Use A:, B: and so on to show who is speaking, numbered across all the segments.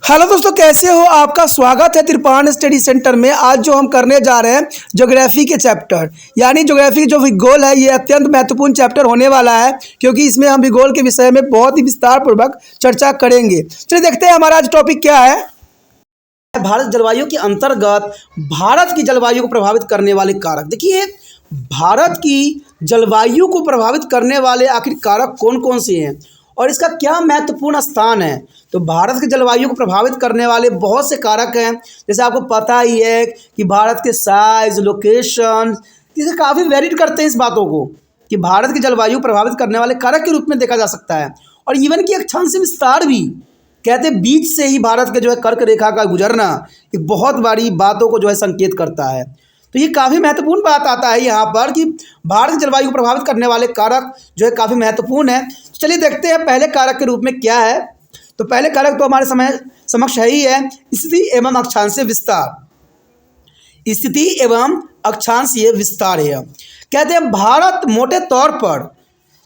A: Hello दोस्तों, कैसे हो? आपका स्वागत है त्रिपाण स्टडी सेंटर में। आज जो हम करने जा रहे हैं ज्योग्राफी के चैप्टर, यानी ज्योग्राफी जो भूगोल है, ये अत्यंत महत्वपूर्ण चैप्टर होने वाला है, क्योंकि इसमें हम भूगोल के विषय में बहुत ही विस्तार पूर्वक चर्चा करेंगे। चलिए देखते हैं हमारा आज टॉपिक क्या है। भारत जलवायु के अंतर्गत भारत की जलवायु को प्रभावित करने वाले कारक। देखिए, भारत की जलवायु को प्रभावित करने वाले आखिर कारक कौन कौन से हैं और इसका क्या महत्वपूर्ण स्थान है। तो भारत की जलवायु को प्रभावित करने वाले बहुत से कारक हैं। जैसे आपको पता ही है कि भारत के साइज, लोकेशन, इसे काफ़ी वेरिड करते हैं इस बातों को कि भारत की जलवायु प्रभावित करने वाले कारक के रूप में देखा जा सकता है। और इवन कि अक्षांश विस्तार भी, कहते हैं बीच से ही भारत के जो है कर्क रेखा का गुजरना एक बहुत बड़ी बातों को जो है संकेत करता है। तो ये काफ़ी महत्वपूर्ण बात आता है यहाँ पर कि भारत की जलवायु को प्रभावित करने वाले कारक जो है काफ़ी महत्वपूर्ण है। चलिए देखते हैं पहले कारक के रूप में क्या है। तो पहले कारक तो हमारे समक्ष है ही है, स्थिति एवं अक्षांशीय विस्तार। स्थिति एवं अक्षांशीय विस्तार है। कहते हैं भारत मोटे तौर पर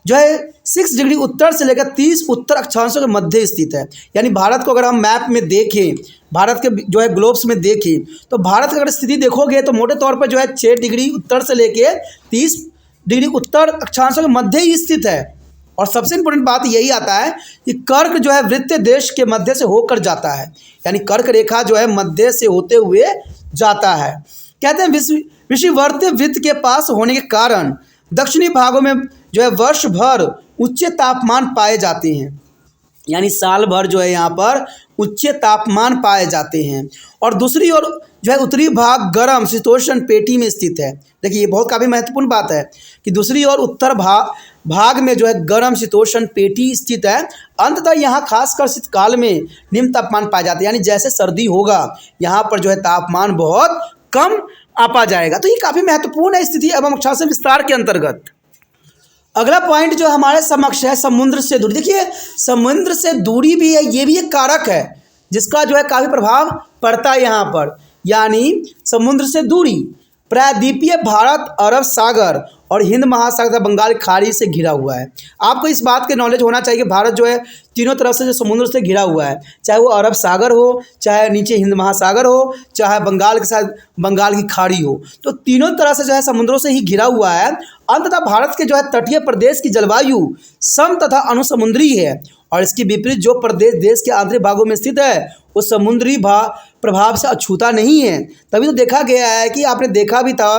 A: जो है 6 डिग्री उत्तर से लेकर 30 उत्तर अक्षांशों के मध्य स्थित है। यानी भारत को अगर हम मैप में देखें, भारत के जो है ग्लोब्स में देखें, तो भारत की अगर स्थिति देखोगे तो मोटे तौर पर जो है 6 डिग्री उत्तर से लेकर 30 डिग्री उत्तर अक्षांशों के मध्य ही स्थित है। और सबसे इम्पोर्टेंट बात यही आता है कि कर्क जो है वृत्त देश के मध्य से होकर जाता है, यानी कर्क रेखा जो है मध्य से होते हुए जाता है। कहते हैं विषुववर्त वृत्त के पास होने के कारण दक्षिणी भागों में जो है वर्ष भर उच्च तापमान पाए जाते हैं, यानी साल भर जो है यहाँ पर उच्च तापमान पाए जाते हैं। और दूसरी ओर जो है उत्तरी भाग गर्म शीतोष्ण पेटी में स्थित है। देखिए, ये बहुत काफ़ी महत्वपूर्ण बात है कि दूसरी ओर उत्तर भाग में जो है गर्म शीतोष्ण पेटी स्थित है। अंततः यहाँ खासकर शीतकाल में निम्न तापमान पाए जाते हैं, यानी जैसे सर्दी होगा यहाँ पर जो है तापमान बहुत कम आ जाएगा। तो ये काफ़ी महत्वपूर्ण है स्थिति एवं अक्षांशीय विस्तार के अंतर्गत। अगला पॉइंट जो हमारे समक्ष है, समुद्र से दूरी। देखिए, समुद्र से दूरी भी है, ये भी एक कारक है जिसका जो है काफ़ी प्रभाव पड़ता है यहाँ पर। यानी समुद्र से दूरी प्रायद्वीपीय भारत अरब सागर और हिंद महासागर तथा बंगाल की खाड़ी से घिरा हुआ है। आपको इस बात के नॉलेज होना चाहिए कि भारत जो है तीनों तरफ से जो समुद्र से घिरा हुआ है, चाहे वो अरब सागर हो, चाहे नीचे हिंद महासागर हो, चाहे बंगाल के साथ बंगाल की खाड़ी हो, तो तीनों तरह से जो है समुद्रों से ही घिरा हुआ है। अंततः भारत के जो है तटीय प्रदेश की जलवायु सम तथा अनुसमुद्री है और इसके विपरीत जो प्रदेश देश के आंतरिक भागों में स्थित है वो समुद्री प्रभाव से अछूता नहीं है। तभी तो देखा गया है कि आपने देखा भी था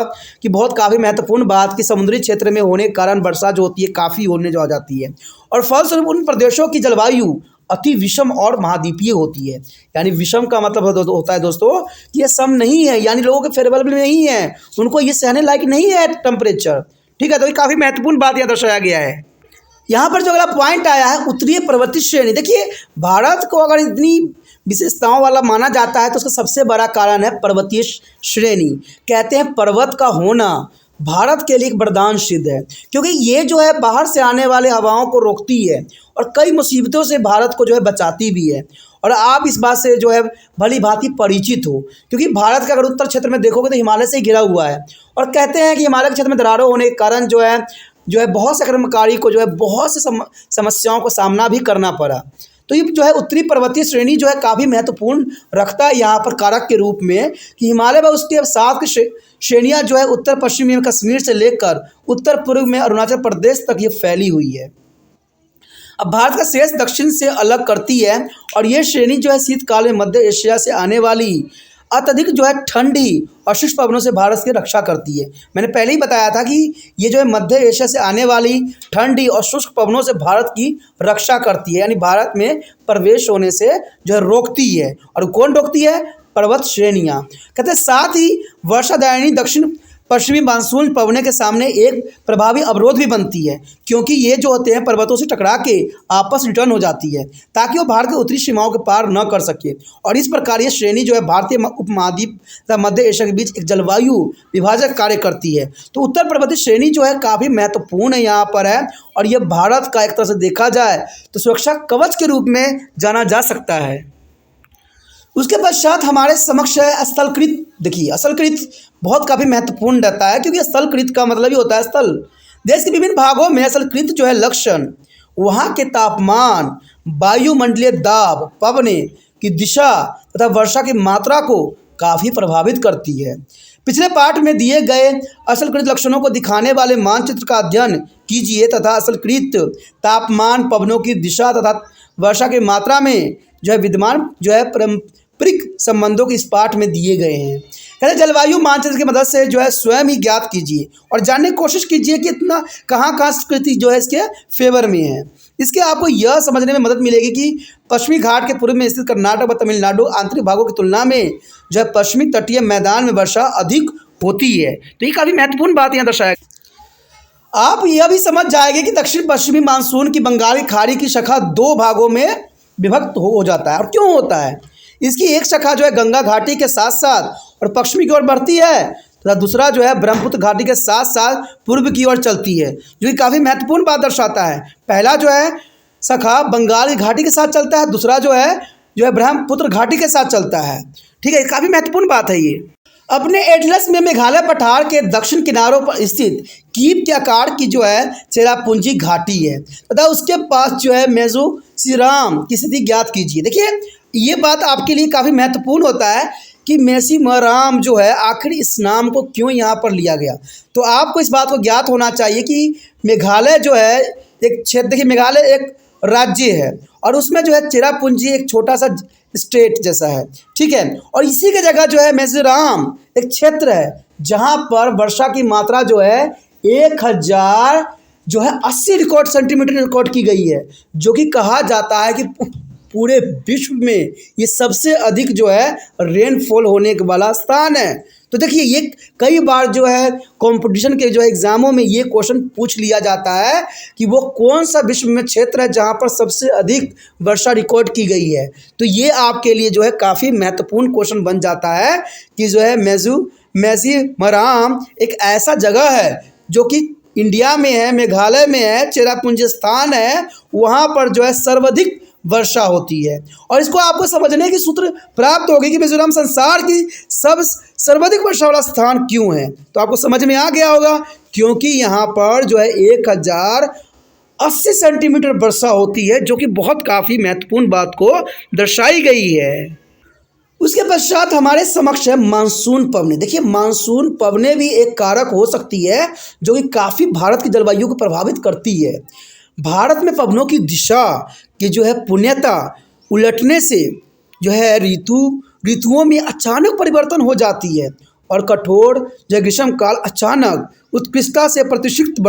A: कि बहुत काफ़ी महत्वपूर्ण बात कि समुद्री क्षेत्र में होने के कारण वर्षा जो होती है काफ़ी होने जा जाती है और फलस्वरूप उन प्रदेशों की जलवायु अति विषम और महाद्वीपीय होती है। यानी विषम का मतलब होता है दोस्तों कि ये सम नहीं है, यानी लोगों के फेवरेबल नहीं है, उनको ये सहने लायक नहीं है टेम्परेचर। ठीक है, तो ये काफ़ी महत्वपूर्ण बात यहाँ दर्शाया गया है। यहाँ पर जो अगला पॉइंट आया है उत्तरीय पर्वतीय श्रेणी। देखिए, भारत को अगर इतनी विशेषताओं वाला माना जाता है तो उसका सबसे बड़ा कारण है पर्वतीय श्रेणी। कहते हैं पर्वत का होना भारत के लिए एक वरदान सिद्ध है, क्योंकि ये जो है बाहर से आने वाले हवाओं को रोकती है और कई मुसीबतों से भारत को जो है बचाती भी है। और आप इस बात से जो है भली भांति परिचित हो, क्योंकि भारत के अगर उत्तर क्षेत्र में देखोगे तो हिमालय से घिरा हुआ है और कहते हैं कि हिमालय के क्षेत्र में दरारों होने के कारण जो है बहुत से आक्रमणकारी को जो है बहुत से समस्याओं को सामना भी करना पड़ा। तो ये जो है उत्तरी पर्वतीय श्रेणी जो है काफ़ी महत्वपूर्ण रखता है यहाँ पर कारक के रूप में कि हिमालय व उसके साथ की श्रेणियाँ जो है उत्तर पश्चिमी में कश्मीर से लेकर उत्तर पूर्व में अरुणाचल प्रदेश तक ये फैली हुई है। अब भारत का शेष दक्षिण से अलग करती है और ये श्रेणी जो है शीतकाल में मध्य एशिया से आने वाली अत्यधिक जो है ठंडी और शुष्क पवनों से भारत की रक्षा करती है। मैंने पहले ही बताया था कि ये जो है मध्य एशिया से आने वाली ठंडी और शुष्क पवनों से भारत की रक्षा करती है, यानी भारत में प्रवेश होने से जो है रोकती है। और कौन रोकती है? पर्वत श्रेणियाँ। कहते हैं साथ ही वर्षादायिनी दक्षिण पश्चिमी मानसून पवनों के सामने एक प्रभावी अवरोध भी बनती है, क्योंकि ये जो होते हैं पर्वतों से टकरा के आपस रिटर्न हो जाती है ताकि वो भारत के उत्तरी सीमाओं के पार न कर सके। और इस प्रकार ये श्रेणी जो है भारतीय उपमहाद्वीप तथा मध्य एशिया के बीच एक जलवायु विभाजक कार्य करती है। तो उत्तर पर्वतीय श्रेणी जो है काफ़ी महत्वपूर्ण है यहाँ पर है और ये भारत का एक तरह से देखा जाए तो सुरक्षा कवच के रूप में जाना जा सकता है। उसके पश्चात हमारे समक्ष है स्थलकृत। देखिए, स्थलकृत बहुत काफ़ी महत्वपूर्ण रहता है, क्योंकि स्थलकृत का मतलब ही होता है स्थल। देश के विभिन्न भागों में स्थलकृत जो है लक्षण वहाँ के तापमान, वायुमंडलीय दाब, पवनें, की दिशा तथा वर्षा की मात्रा को काफ़ी प्रभावित करती है। पिछले पाठ में दिए गए असलकृत लक्षणों को दिखाने वाले मानचित्र का अध्ययन कीजिए तथा असलकृत तापमान, पवनों की दिशा तथा वर्षा की मात्रा में विद्यमान पारंपरिक संबंधों के इस पाठ में दिए गए हैं। कहते जलवायु मानचित्र की मदद से स्वयं ही ज्ञात कीजिए और जानने की कोशिश कीजिए कि इतना कहाँ संस्कृति इसके फेवर में है। इसके आपको यह समझने में मदद मिलेगी कि पश्चिमी घाट के पूर्व में स्थित कर्नाटक व तमिलनाडु आंतरिक भागों की तुलना में पश्चिमी तटीय मैदान में वर्षा अधिक होती है। तो ये काफ़ी महत्वपूर्ण बात यहाँ दर्शाया। आप यह भी समझ जाएंगे कि दक्षिण पश्चिमी मानसून की बंगाल की खाड़ी की शाखा दो भागों में विभक्त हो जाता है। और क्यों होता है? इसकी एक शाखा गंगा घाटी के साथ साथ और पश्चिमी की ओर बढ़ती है तथा दूसरा ब्रह्मपुत्र घाटी के साथ साथ पूर्व की ओर चलती है, जो कि काफ़ी महत्वपूर्ण बात दर्शाता है। पहला शाखा बंगाल की घाटी के साथ चलता है, दूसरा ब्रह्मपुत्र घाटी के साथ चलता है। ठीक है, काफ़ी महत्वपूर्ण बात है ये। अपने एटलस में मेघालय पठार के दक्षिण किनारों पर स्थित कीप के आकार की चेरापूंजी घाटी है तथा उसके पास मेजोसिराम की स्थिति ज्ञात कीजिए। देखिए, ये बात आपके लिए काफ़ी महत्वपूर्ण होता है कि मेजोसिराम आखिर इस नाम को क्यों यहाँ पर लिया गया। तो आपको इस बात को ज्ञात होना चाहिए कि मेघालय एक क्षेत्र, देखिए मेघालय एक राज्य है और उसमें चेरापूंजी एक छोटा सा स्टेट जैसा है। ठीक है, और इसी के जगह मिजोरम एक क्षेत्र है जहाँ पर वर्षा की मात्रा 1080 रिकॉर्ड सेंटीमीटर रिकॉर्ड की गई है, जो कि कहा जाता है कि पूरे विश्व में ये सबसे अधिक रेनफॉल होने वाला स्थान है। तो देखिए, ये कई बार कंपटीशन के एग्ज़ामों में ये क्वेश्चन पूछ लिया जाता है कि वो कौन सा विश्व में क्षेत्र है जहाँ पर सबसे अधिक वर्षा रिकॉर्ड की गई है। तो ये आपके लिए काफ़ी महत्वपूर्ण क्वेश्चन बन जाता है कि मेजोसिराम एक ऐसा जगह है जो कि इंडिया में है, मेघालय में है, चेरापूंजी स्थान है, वहाँ पर सर्वाधिक वर्षा होती है। और इसको आपको समझने की सूत्र प्राप्त होगी कि मिजोरम संसार की सर्वाधिक वर्षा वाला स्थान क्यों है। तो आपको समझ में आ गया होगा, क्योंकि यहाँ पर 1080 सेंटीमीटर वर्षा होती है, जो कि बहुत काफ़ी महत्वपूर्ण बात को दर्शाई गई है। उसके पश्चात हमारे समक्ष है मानसून पवनें। देखिए, मानसून पवनें भी एक कारक हो सकती है जो कि काफ़ी भारत की जलवायु को प्रभावित करती है। भारत में पवनों की दिशा की पुण्यता उलटने से ऋतुओं में अचानक परिवर्तन हो जाती है और कठोर ग्रीष्म काल अचानक उत्कृष्टता से प्रतिष्ठित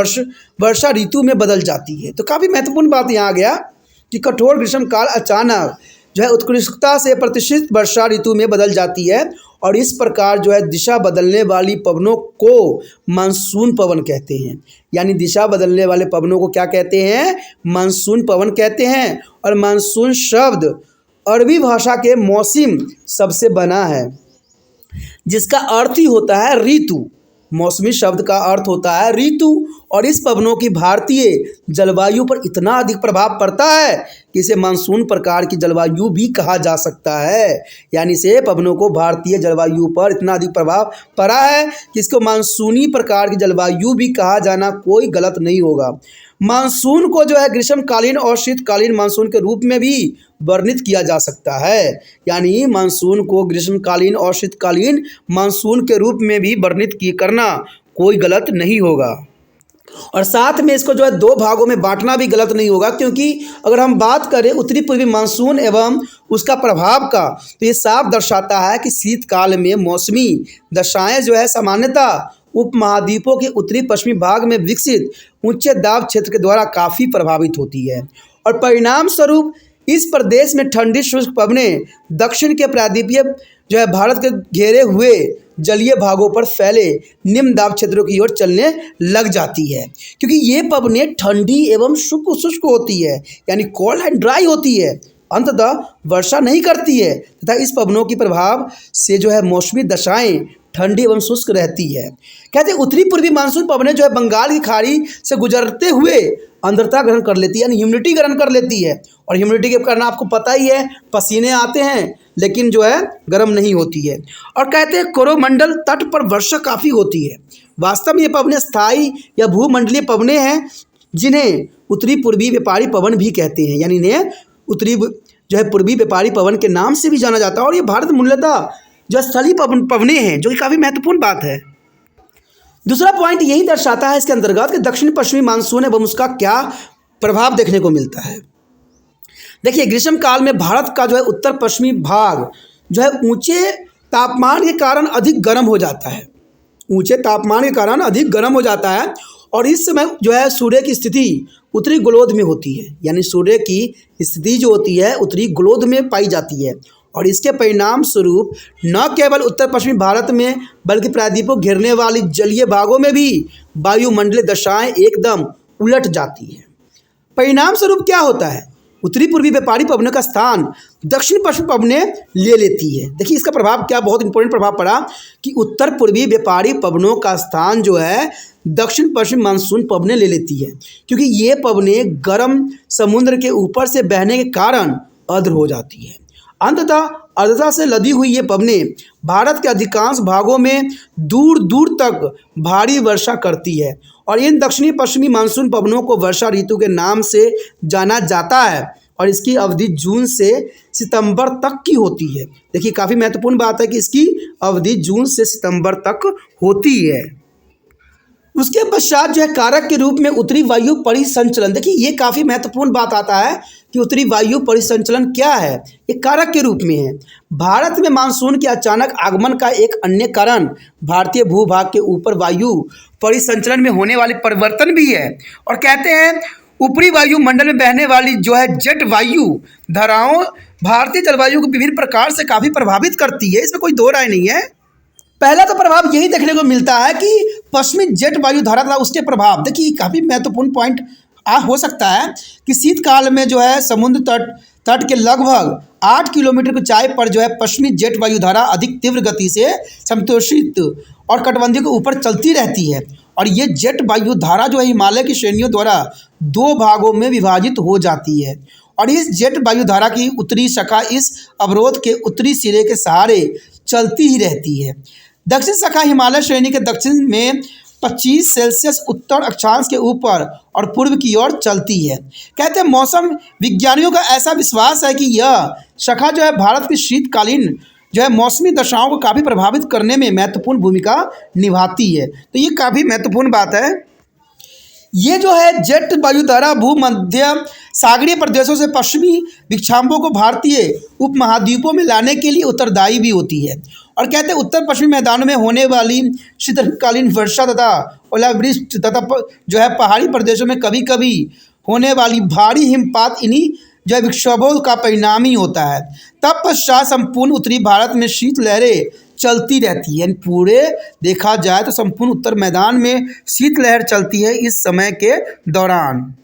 A: वर्षा ऋतु में बदल जाती है। तो काफ़ी महत्वपूर्ण बात यहाँ आ गया कि कठोर ग्रीष्म काल अचानक उत्कृष्टता से प्रतिष्ठित वर्षा ऋतु में बदल जाती है और इस प्रकार दिशा बदलने वाली पवनों को मानसून पवन कहते हैं। यानी दिशा बदलने वाले पवनों को क्या कहते हैं? मानसून पवन कहते हैं। और मानसून शब्द अरबी भाषा के मौसम शब्द से बना है, जिसका अर्थ ही होता है ऋतु। मौसमी शब्द का अर्थ होता है ऋतु और इस पवनों की भारतीय जलवायु पर इतना अधिक प्रभाव पड़ता है कि इसे मानसून प्रकार की जलवायु भी कहा जा सकता है। यानी से पवनों को भारतीय जलवायु पर इतना अधिक प्रभाव पड़ा है कि इसको मानसूनी प्रकार की जलवायु भी कहा जाना कोई गलत नहीं होगा। मानसून को ग्रीष्मकालीन और शीतकालीन मानसून के रूप में भी वर्णित किया जा सकता है। यानी मानसून को ग्रीष्मकालीन और शीतकालीन मानसून के रूप में भी वर्णित करना कोई गलत नहीं होगा। और साथ में इसको दो भागों में बांटना भी गलत नहीं होगा, क्योंकि अगर हम बात करें उत्तरी पूर्वी मानसून एवं उसका प्रभाव का, तो ये साफ दर्शाता है कि शीतकाल में मौसमी दशाएं सामान्यतः उपमहाद्वीपों के उत्तरी पश्चिमी भाग में विकसित उच्च दाब क्षेत्र के द्वारा काफ़ी प्रभावित होती है और परिणाम स्वरूप इस प्रदेश में ठंडी शुष्क पवनें दक्षिण के प्रायद्वीपीय भारत के घेरे हुए जलीय भागों पर फैले निम्न दाब क्षेत्रों की ओर चलने लग जाती है, क्योंकि ये पवनें ठंडी एवं शुष्क होती है, यानी कोल्ड एंड ड्राई होती है, अंततः वर्षा नहीं करती है तथा इस पवनों के प्रभाव से मौसमी दशाएं ठंडी एवं शुष्क रहती है। कहते हैं उत्तरी पूर्वी मानसून पवनें बंगाल की खाड़ी से गुजरते हुए आर्द्रता ग्रहण कर लेती है, यानी ह्यूमिडिटी ग्रहण कर लेती है। और ह्यूमिडिटी के कारण आपको पता ही है, पसीने आते हैं लेकिन गर्म नहीं होती है। और कहते हैं कोरोमंडल तट पर वर्षा काफ़ी होती है। वास्तव में ये पवनें स्थायी या भूमंडलीय पवनें हैं, जिन्हें उत्तरी पूर्वी व्यापारी पवन भी कहते हैं। यानी इन्हें उत्तरी जो है पूर्वी व्यापारी पवन के नाम से भी जाना जाता है। और ये भारत मूलतः जो स्थलीय पवनें हैं, जो कि काफ़ी महत्वपूर्ण बात है। दूसरा पॉइंट यही दर्शाता है इसके अंतर्गत कि दक्षिण पश्चिमी मानसून एवं उसका क्या प्रभाव देखने को मिलता है। देखिए, ग्रीष्म काल में भारत का जो है उत्तर पश्चिमी भाग जो है ऊंचे तापमान के कारण अधिक गर्म हो जाता है। ऊंचे तापमान के कारण अधिक गर्म हो जाता है और इस समय जो है सूर्य की स्थिति उत्तरी गोलोध में होती है, यानी सूर्य की स्थिति जो होती है उत्तरी गोलोध में पाई जाती है। और इसके परिणाम स्वरूप न केवल उत्तर पश्चिमी भारत में बल्कि प्रायद्वीप को घेरने वाली जलीय भागों में भी वायुमंडलीय दशाएं एकदम उलट जाती है। परिणाम स्वरूप क्या होता है, उत्तरी पूर्वी व्यापारी पवनों का स्थान दक्षिण पश्चिमी पवनें ले लेती है। देखिए इसका प्रभाव क्या, बहुत इंपॉर्टेंट प्रभाव पड़ा कि उत्तर पूर्वी व्यापारी पवनों का स्थान जो है दक्षिण पश्चिम मानसून पवनें ले लेती है, क्योंकि ये पवनें गर्म समुद्र के ऊपर से बहने के कारण अद्र हो जाती है। अंततः आर्द्रता से लदी हुई ये पवनें भारत के अधिकांश भागों में दूर दूर तक भारी वर्षा करती है और इन दक्षिणी पश्चिमी मानसून पवनों को वर्षा ऋतु के नाम से जाना जाता है और इसकी अवधि जून से सितंबर तक की होती है। देखिए काफ़ी महत्वपूर्ण बात है कि इसकी अवधि जून से सितंबर तक होती है। उसके पश्चात जो है कारक के रूप में उत्तरी वायु परिसंचलन, देखिए ये काफ़ी महत्वपूर्ण बात आता है कि उत्तरी वायु परिसंचलन क्या है, ये कारक के रूप में है। भारत में मानसून के अचानक आगमन का एक अन्य कारण भारतीय भूभाग के ऊपर वायु परिसंचलन में होने वाले परिवर्तन भी है। और कहते हैं ऊपरी वायुमंडल में बहने वाली जो है जेट वायु धाराओं भारतीय जलवायु को विभिन्न प्रकार से काफ़ी प्रभावित करती है, इसमें कोई दो राय नहीं है। पहला तो प्रभाव यही देखने को मिलता है कि पश्चिमी जेट वायु धारा था उसके प्रभाव, देखिए काफ़ी महत्वपूर्ण पॉइंट हो सकता है कि शीतकाल में जो है समुद्र तट के लगभग 8 किलोमीटर की ऊंचाई पर जो है पश्चिमी जेट वायु धारा अधिक तीव्र गति से समशीतोष्ण और कटिबंधीय के ऊपर चलती रहती है और ये जेट वायु धारा जो है हिमालय की श्रेणियों द्वारा 2 भागों में विभाजित हो जाती है और इस जेट वायु धारा की उत्तरी शाखा इस अवरोध के उत्तरी सिरे के सहारे चलती ही रहती है। दक्षिण शाखा हिमालय श्रेणी के दक्षिण में 25 सेल्सियस उत्तर अक्षांश के ऊपर और पूर्व की ओर चलती है। कहते हैं मौसम विज्ञानियों का ऐसा विश्वास है कि यह शाखा जो है भारत की शीतकालीन जो है मौसमी दशाओं को काफ़ी प्रभावित करने में महत्वपूर्ण भूमिका निभाती है। तो ये काफ़ी महत्वपूर्ण बात है। ये जो है जेट वायुधारा भूमध्य सागरीय प्रदेशों से पश्चिमी विक्षाभों को भारतीय उपमहाद्वीपों में लाने के लिए उत्तरदायी भी होती है और कहते हैं उत्तर पश्चिमी मैदानों में होने वाली शीतकालीन वर्षा तथा ओलावृष्टि तथा जो है पहाड़ी प्रदेशों में कभी कभी होने वाली भारी हिमपात इन्हीं जो है विक्षोभों का परिणाम ही होता है। तत्पश्चात संपूर्ण उत्तरी भारत में शीत लहरें चलती रहती है, पूरे देखा जाए तो संपूर्ण उत्तर मैदान में शीत लहर चलती है इस समय के दौरान।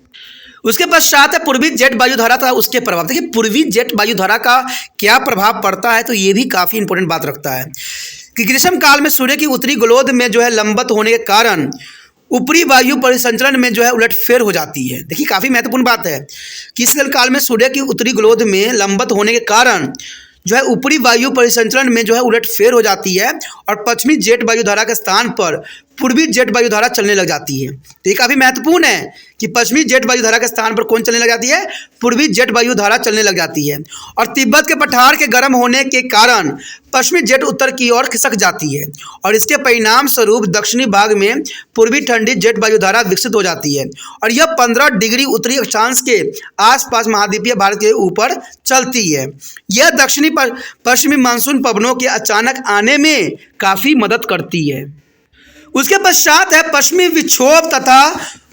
A: उसके पश्चात है पूर्वी जेट वायुधारा था उसके प्रभाव। देखिए पूर्वी जेट वायुधारा का क्या प्रभाव पड़ता है, तो ये भी काफ़ी इंपॉर्टेंट बात रखता है कि ग्रीष्म काल में सूर्य की उत्तरी गोलोध में जो है लंबवत होने के कारण ऊपरी वायु परिसंचरण में जो है उलटफेर हो जाती है। देखिए काफ़ी महत्वपूर्ण बात है कि शीतल काल में सूर्य की उत्तरी गोलोध में लंबवत होने के कारण जो है ऊपरी वायु परिसंचरण में जो है उलटफेर हो जाती है और पश्चिमी जेट वायुधारा के स्थान पर पूर्वी जेट वायुधारा चलने लग जाती है। तो ये काफ़ी महत्वपूर्ण है कि पश्चिमी जेट वायुधारा के स्थान पर कौन चलने लग जाती है, पूर्वी जेट वायुधारा चलने लग जाती है। और तिब्बत के पठार के गर्म होने के कारण पश्चिमी जेट उत्तर की ओर खिसक जाती है और इसके परिणाम स्वरूप दक्षिणी भाग में पूर्वी ठंडी जेट वायुधारा विकसित हो जाती है और यह 15 डिग्री उत्तरी अक्षांश के आसपास महाद्वीपीय भारत के ऊपर चलती है। यह दक्षिणी पश्चिमी मानसून पवनों के अचानक आने में काफ़ी मदद करती है। उसके पश्चात है पश्चिमी विक्षोभ तथा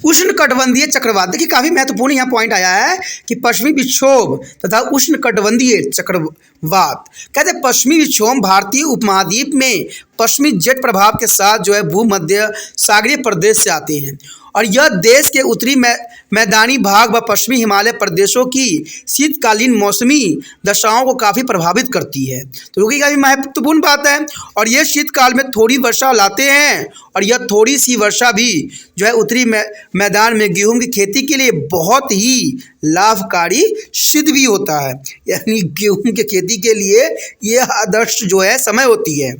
A: उष्णकटिबंधीय चक्रवात। देखिए काफ़ी महत्वपूर्ण यहाँ पॉइंट आया है कि पश्चिमी विक्षोभ तथा उष्णकटिबंधीय चक्रवात। कहते हैं पश्चिमी विक्षोभ भारतीय उपमहाद्वीप में पश्चिमी जेट प्रभाव के साथ जो है भूमध्य सागरीय प्रदेश से आते हैं और यह देश के उत्तरी मैदानी भाग व पश्चिमी हिमालय प्रदेशों की शीतकालीन मौसमी दशाओं को काफ़ी प्रभावित करती है। तो ये काफ़ी महत्वपूर्ण बात है और ये शीतकाल में थोड़ी वर्षा लाते हैं और यह थोड़ी सी वर्षा भी जो है उत्तरी मैदान में गेहूं की खेती के लिए बहुत ही लाभकारी सिद्ध भी होता है, यानी गेहूं की खेती के लिए ये आदर्श जो है समय होती है।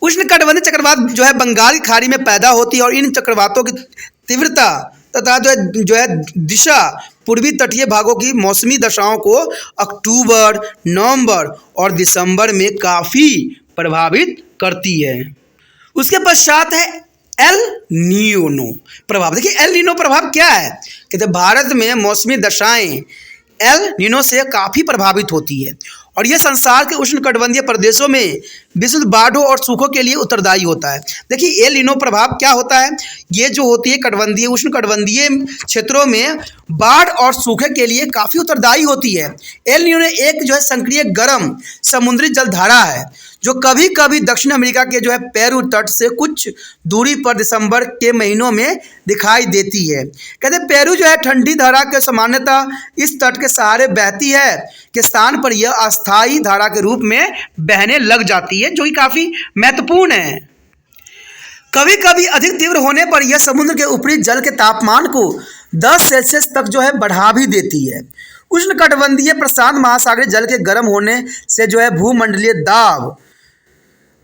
A: उष्णकटिबंधीय चक्रवात जो है बंगाल की खाड़ी में पैदा होती है और इन चक्रवातों की तीव्रता तथा जो है दिशा पूर्वी तटीय भागों की मौसमी दशाओं को अक्टूबर, नवंबर और दिसंबर में काफ़ी प्रभावित करती है। उसके पश्चात है एल नीनो प्रभाव। देखिए एल नीनो प्रभाव क्या है, कहते भारत में मौसमी दशाएं एल नीनो से काफ़ी प्रभावित होती है और यह संसार के उष्णकटिबंधीय प्रदेशों में विशुद्ध बाढ़ों और सूखों के लिए उत्तरदायी होता है। देखिए एल नीनो प्रभाव क्या होता है, ये जो होती है कटिबंधीय उष्णकटिबंधीय क्षेत्रों में बाढ़ और सूखे के लिए काफ़ी उत्तरदायी होती है। एल नीनो एक जो है सक्रिय गर्म समुद्री जलधारा है जो कभी कभी दक्षिण अमेरिका के जो है पेरू तट से कुछ दूरी पर दिसंबर के महीनों में दिखाई देती है। कहते हैं पेरू जो है ठंडी धारा के सामान्यतः इस तट के सहारे बहती है के स्थान पर यह अस्थायी धारा के रूप में बहने लग जाती है, जो कि काफ़ी महत्वपूर्ण है। कभी कभी अधिक तीव्र होने पर यह समुद्र के ऊपरी जल के तापमान को 10 सेल्सियस तक जो है बढ़ा भी देती है। उष्णकटिबंधीय प्रशांत महासागरीय जल के गर्म होने से जो है भूमंडलीय दाब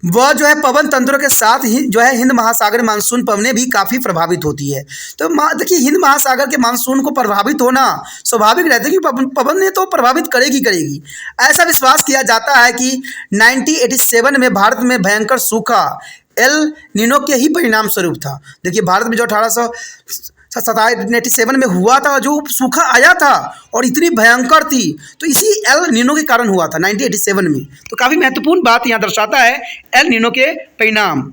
A: वह जो है पवन तंत्रों के साथ ही जो है हिंद महासागर मानसून पवनें भी काफ़ी प्रभावित होती है। तो देखिए हिंद महासागर के मानसून को प्रभावित होना स्वाभाविक रहता है कि पवन ने तो प्रभावित करेगी। ऐसा विश्वास किया जाता है कि 1987 में भारत में भयंकर सूखा एल नीनो के ही परिणाम स्वरूप था। देखिए भारत में जो 1887 में हुआ था, जो सूखा आया था और इतनी भयंकर थी, तो इसी एल नीनो के कारण हुआ था 1987 में। तो काफ़ी महत्वपूर्ण बात यहाँ दर्शाता है एल नीनो के परिणाम।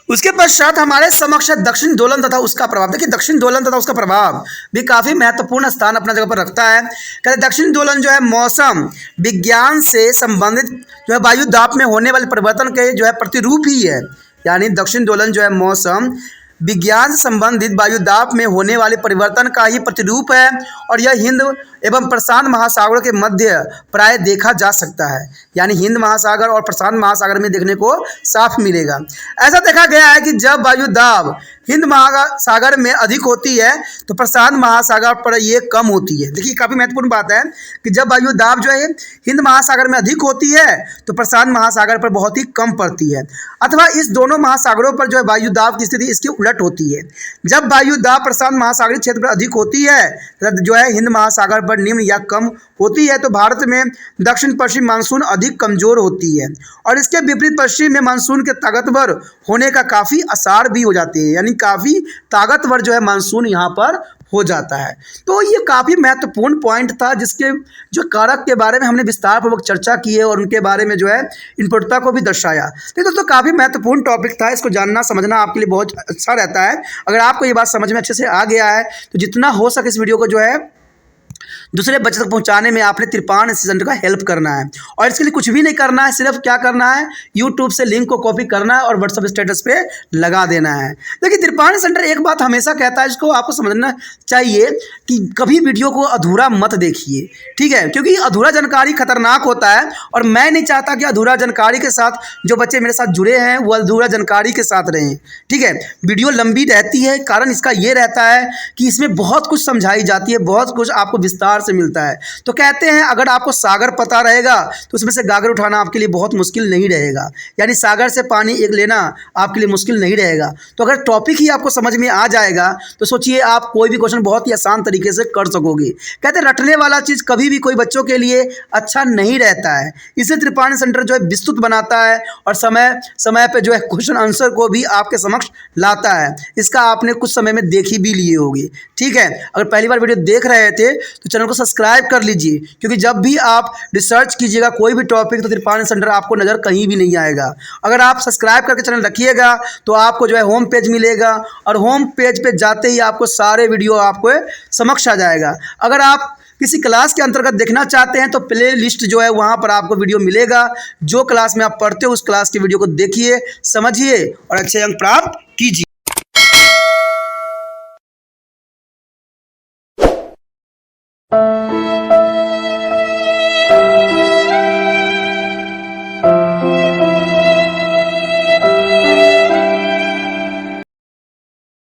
A: उसके पश्चात हमारे समक्ष दक्षिण दोलन तथा उसका प्रभाव। देखिए दक्षिण दोलन तथा उसका प्रभाव भी काफ़ी महत्वपूर्ण स्थान अपना जगह पर रखता है। कहते दक्षिण दोलन जो है मौसम विज्ञान से संबंधित जो है वायु दाब में होने वाले परिवर्तन के जो है प्रतिरूप ही है। यानी दक्षिण दोलन जो है मौसम विज्ञान से संबंधित वायु दाब में होने वाले परिवर्तन का ही प्रतिरूप है और यह हिंद एवं प्रशांत महासागरों के मध्य प्राय देखा जा सकता है। यानी हिंद महासागर और प्रशांत महासागर में देखने को साफ मिलेगा। ऐसा देखा गया है कि जब वायु दाब हिंद महासागर में अधिक होती है तो प्रशांत महासागर पर यह कम होती है। देखिए काफ़ी महत्वपूर्ण बात है कि जब वायु दाब जो है हिंद महासागर में अधिक होती है तो प्रशांत महासागर पर बहुत ही कम पड़ती है, अथवा इस दोनों महासागरों पर जो है वायु दाब की स्थिति इसकी उलट होती है। जब वायु दाब प्रशांत महासागरीय क्षेत्र पर अधिक होती है जो है हिंद महासागर पर निम्न या कम होती है तो भारत में दक्षिण पश्चिम मानसून अधिक कमजोर होती है और इसके विपरीत पश्चिम में मानसून के ताकतवर होने का काफ़ी आसार भी हो जाते हैं। यानी काफ़ी ताकतवर जो है मानसून यहाँ पर हो जाता है। तो ये काफ़ी महत्वपूर्ण पॉइंट था जिसके जो कारक के बारे में हमने विस्तारपूर्वक चर्चा की है और उनके बारे में जो है इनपुटता को भी दर्शाया। तो दोस्तों काफ़ी महत्वपूर्ण टॉपिक था, इसको जानना समझना आपके लिए बहुत अच्छा रहता है। अगर आपको ये बात समझ में अच्छे से आ गया है तो जितना हो सके इस वीडियो को जो है दूसरे बच्चे तक पहुंचाने में आपने तिरपान सेंटर का हेल्प करना है और इसके लिए कुछ भी नहीं करना है, सिर्फ क्या करना है यूट्यूब से लिंक को कॉपी करना है और व्हाट्सएप स्टेटस पे लगा देना है। देखिए तिरपान सेंटर एक बात हमेशा कहता है, इसको आपको समझना चाहिए कि कभी वीडियो को अधूरा मत देखिए, ठीक है, क्योंकि अधूरा जानकारी खतरनाक होता है और मैं नहीं चाहता कि अधूरा जानकारी के साथ जो बच्चे मेरे साथ जुड़े हैं वो अधूरा जानकारी के साथ रहें। ठीक है, वीडियो लंबी रहती है, कारण इसका ये रहता है कि इसमें बहुत कुछ समझाई जाती है, बहुत कुछ आपको विस्तार से मिलता है। तो कहते हैं अगर आपको सागर पता रहेगा तो उसमें से गागर उठाना आपके लिए बहुत मुश्किल नहीं रहेगा, यानी सागर से पानी एक लेना आपके लिए मुश्किल नहीं रहेगा। तो अगर टॉपिक ही आपको समझ में आ जाएगा तो सोचिए आप कोई भी क्वेश्चन बहुत ही आसान तरीके से कर सकोगे। कहते हैं रटने वाला चीज़ कभी भी कोई बच्चों के लिए अच्छा नहीं रहता है, इसलिए त्रिपाठी सेंटर जो है विस्तृत बनाता है और समय समय पे जो है क्वेश्चन आंसर को भी आपके समक्ष लाता है। इसका आपने कुछ समय में देख ही भी लिए होंगे। ठीक है, अगर पहली बार वीडियो देख रहे थे तो चैनल को सब्सक्राइब कर लीजिए, क्योंकि जब भी आप रिसर्च कीजिएगा कोई भी टॉपिक तो त्रिपाठी सेंटर आपको नज़र कहीं भी नहीं आएगा। अगर आप सब्सक्राइब करके चैनल रखिएगा तो आपको जो है होम पेज मिलेगा और होम पेज पे जाते ही आपको सारे वीडियो आपको समक्ष आ जाएगा। अगर आप किसी क्लास के अंतर्गत देखना चाहते हैं तो प्ले लिस्ट जो है वहाँ पर आपको वीडियो मिलेगा। जो क्लास में आप पढ़ते हो उस क्लास के वीडियो को देखिए, समझिए और अच्छे अंक प्राप्त कीजिए।